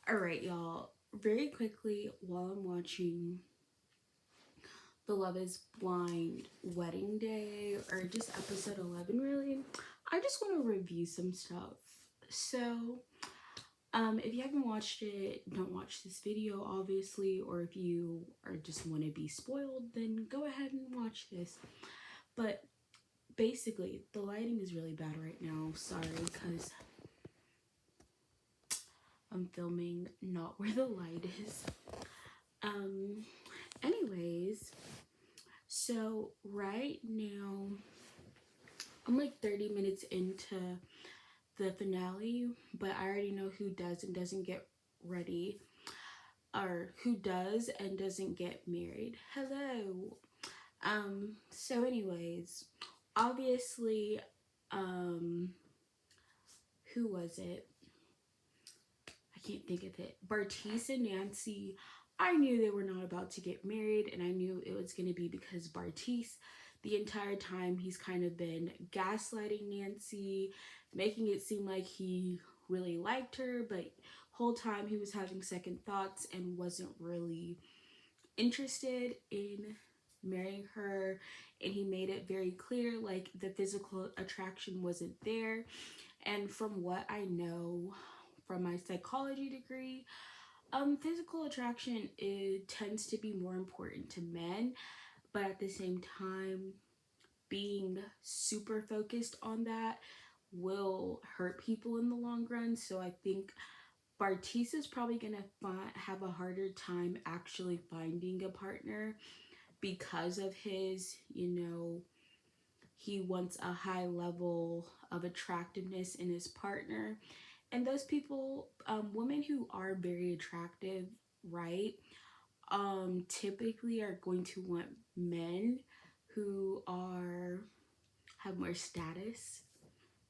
Alright, y'all. Very quickly, while I'm watching the Love is Blind wedding day, or just episode 11, really, I just want to review some stuff. So, if you haven't watched it, don't watch this video, obviously, or if you are just want to be spoiled, then go ahead and watch this. But basically, the lighting is really bad right now. Sorry, because I'm filming not where the light is. Um, anyways, so right now I'm like 30 minutes into the finale, but I already know who does and doesn't get ready, or who does and doesn't get married. Hello. So anyways, obviously, um, who was it? I can't think of it. Bartice and Nancy, I knew they were not about to get married, and I knew it was going to be because Bartice, the entire time, he's kind of been gaslighting Nancy, making it seem like he really liked her, but whole time he was having second thoughts and wasn't really interested in marrying her, and he made it very clear like the physical attraction wasn't there. And from what I know from my psychology degree, physical attraction, it tends to be more important to men, but at the same time, being super focused on that will hurt people in the long run. So I think Bartiz is probably gonna have a harder time actually finding a partner because of his, he wants a high level of attractiveness in his partner. And those people, women who are very attractive, right, typically are going to want men who are have more status,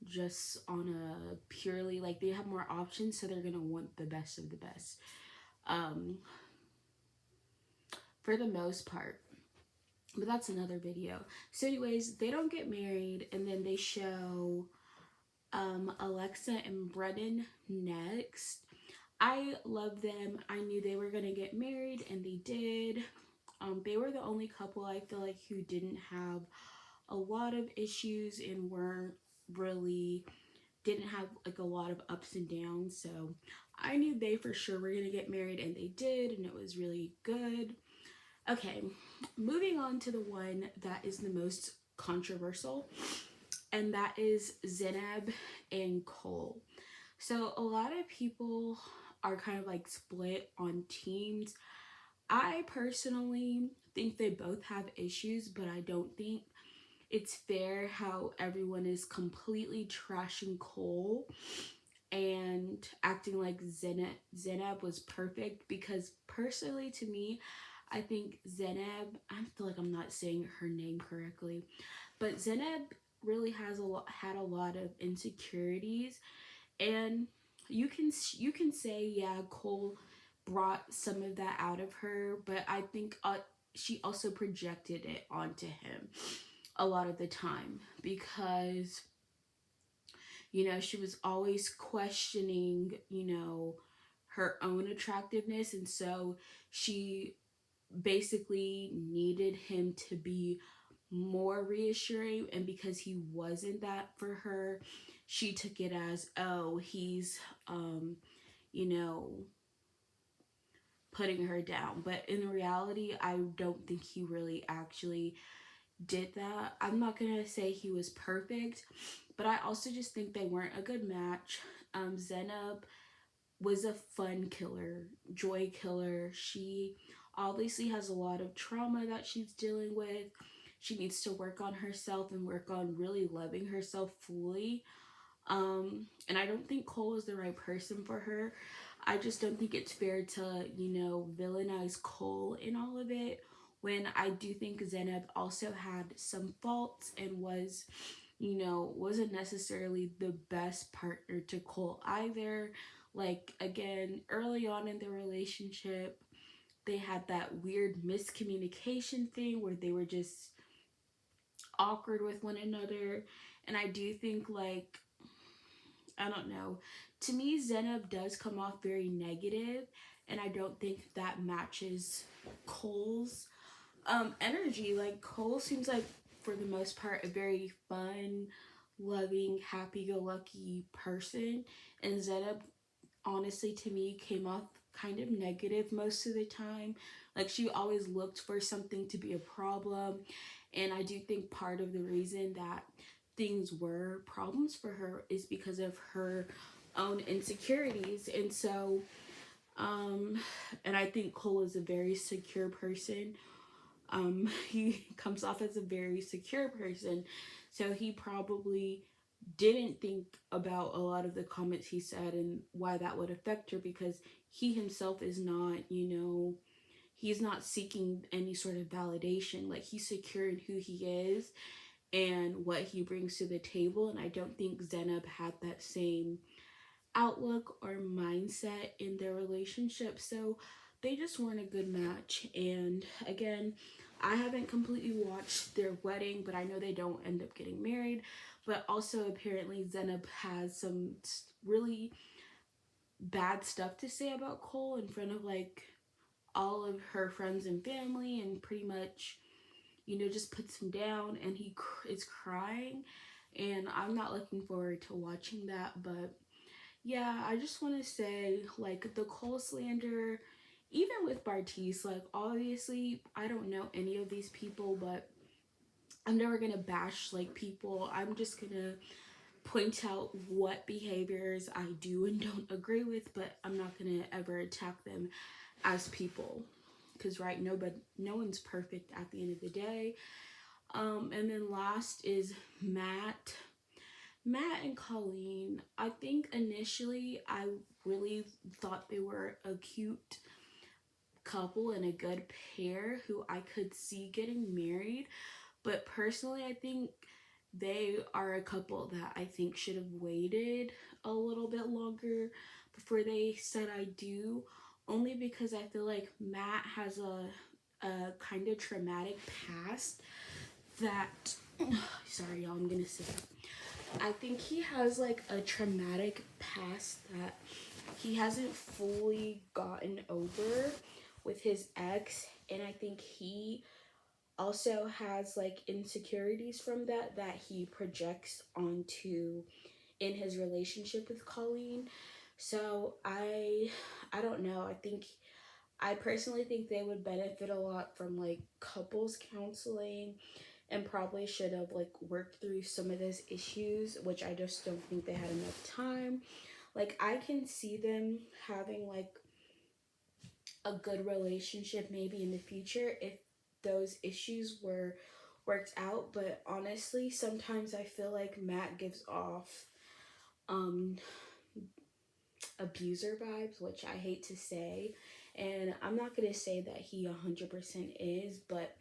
just on a purely, like, they have more options, so they're gonna want the best of the best, um for the most part. But that's another video. So anyways, they don't get married, and then they show Alexa and Brennan next. I love them. I knew they were gonna get married, and they did. They were the only couple I feel like who didn't have a lot of issues and weren't really, didn't have like a lot of ups and downs. So I knew they for sure were gonna get married, and they did, and it was really good. Okay, moving on to the one that is the most controversial, and that is Zeneb and Cole. So a lot of people are kind of like split on teams. I personally think they both have issues, but I don't think it's fair how everyone is completely trashing Cole and acting like Zeneb was perfect, because personally to me, I think Zeneb, I feel like I'm not saying her name correctly, but Zeneb really had a lot of insecurities, and you can say, yeah, Cole brought some of that out of her, but I think she also projected it onto him a lot of the time, because she was always questioning her own attractiveness, and so she basically needed him to be more reassuring, and because he wasn't that for her, she took it as, oh, he's you know putting her down. But in reality, I don't think he really actually did that. I'm not gonna say he was perfect, but I also just think they weren't a good match. Zenab was a fun killer, joy killer. She obviously has a lot of trauma that she's dealing with. She needs to work on herself and work on really loving herself fully. And I don't think Cole is the right person for her. I just don't think it's fair to, villainize Cole in all of it, when I do think Zeneb also had some faults and wasn't necessarily the best partner to Cole either. Like, again, early on in the relationship, they had that weird miscommunication thing where they were just awkward with one another. And I do think, like, I don't know, to me, Zenab does come off very negative, and I don't think that matches Cole's energy. Like, Cole seems like, for the most part, a very fun, loving, happy-go-lucky person, and Zenab, honestly, to me, came off kind of negative most of the time. Like, she always looked for something to be a problem, and I do think part of the reason that things were problems for her is because of her own insecurities. And so and I think Cole is a very secure person. He comes off as a very secure person, so he probably didn't think about a lot of the comments he said and why that would affect her, because he himself is not, he's not seeking any sort of validation. Like, he's secure in who he is and what he brings to the table, and I don't think Zenab had that same outlook or mindset in their relationship. So they just weren't a good match. And again, I haven't completely watched their wedding, but I know they don't end up getting married. But also, apparently, Zenab has some really bad stuff to say about Cole in front of like all of her friends and family, and pretty much, just puts him down, and he is crying. And I'm not looking forward to watching that. But yeah, I just want to say, like, the Cole slander, even with Bartiz, like, obviously, I don't know any of these people, but I'm never gonna bash, like, people. I'm just gonna point out what behaviors I do and don't agree with, but I'm not gonna ever attack them as people. Because, right, no one's perfect at the end of the day. And then last is Matt. Matt and Colleen, I think initially I really thought they were a cute couple and a good pair who I could see getting married. But personally, I think they are a couple that I think should have waited a little bit longer before they said I do. Only because I feel like Matt has a kind of traumatic past that, sorry y'all, I'm gonna sit up. I think he has like a traumatic past that he hasn't fully gotten over with his ex, and I think he also has like insecurities from that he projects onto in his relationship with Colleen. So I don't know. I personally think they would benefit a lot from like couples counseling, and probably should have like worked through some of those issues, which I just don't think they had enough time. Like, I can see them having like a good relationship maybe in the future if those issues were worked out. But honestly, sometimes I feel like Matt gives off um abuser vibes, which I hate to say, and I'm not going to say that he 100% is, but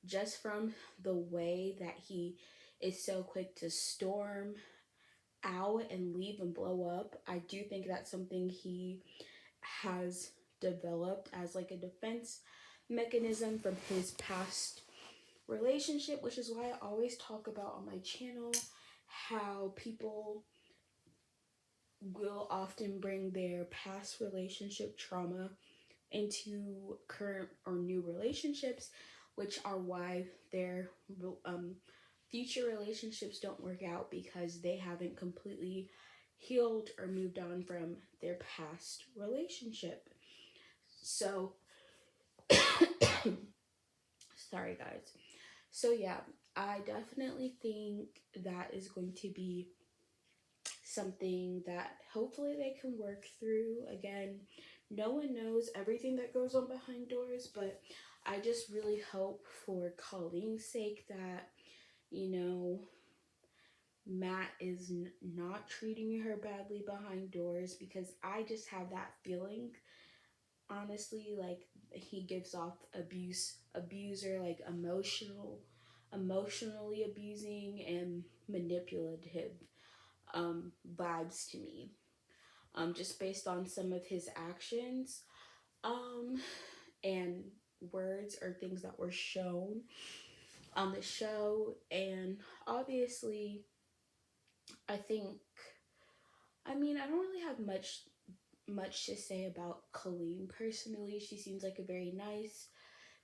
just from the way that he is so quick to storm out and leave and blow up, I do think that's something he has developed as like a defense mechanism from his past relationship, which is why I always talk about on my channel how people will often bring their past relationship trauma into current or new relationships, which are why their future relationships don't work out, because they haven't completely healed or moved on from their past relationship. So, sorry guys. So yeah, I definitely think that is going to be something that hopefully they can work through. Again, no one knows everything that goes on behind doors, but I just really hope for Colleen's sake that, Matt is not treating her badly behind doors, because I just have that feeling, honestly, like he gives off abuser, like emotionally abusing and manipulative vibes to me, just based on some of his actions and words or things that were shown on the show. And obviously, I think I mean, I don't really have much to say about Colleen personally. She seems like a very nice,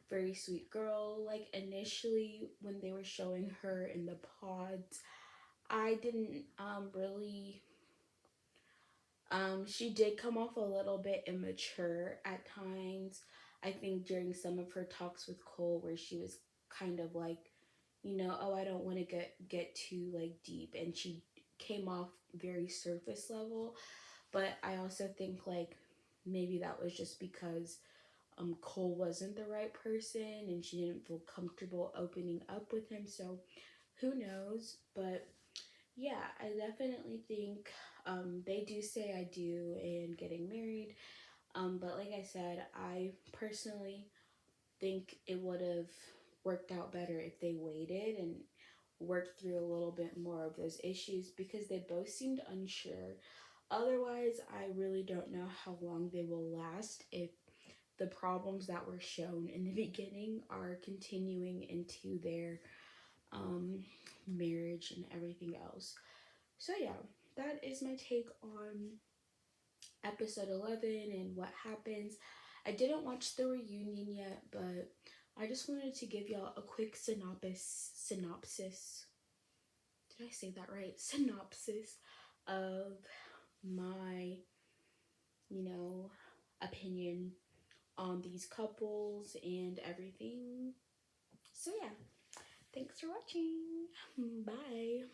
very sweet girl. Like initially when they were showing her in the pods, I didn't really she did come off a little bit immature at times. I think during some of her talks with Cole where she was kind of like, you know, oh, I don't want to get too like deep, and she came off very surface level. But I also think like maybe that was just because Cole wasn't the right person and she didn't feel comfortable opening up with him. So who knows? But yeah, I definitely think they do say I do and getting married. But like I said, I personally think it would have worked out better if they waited and worked through a little bit more of those issues because they both seemed unsure. Otherwise, I really don't know how long they will last if the problems that were shown in the beginning are continuing into their marriage and everything else. So yeah, that is my take on episode 11 and what happens. I didn't watch the reunion yet, but I just wanted to give y'all a quick synopsis. Did I say that right? Synopsis of my, you know, opinion on these couples and everything. So yeah, thanks for watching. Bye.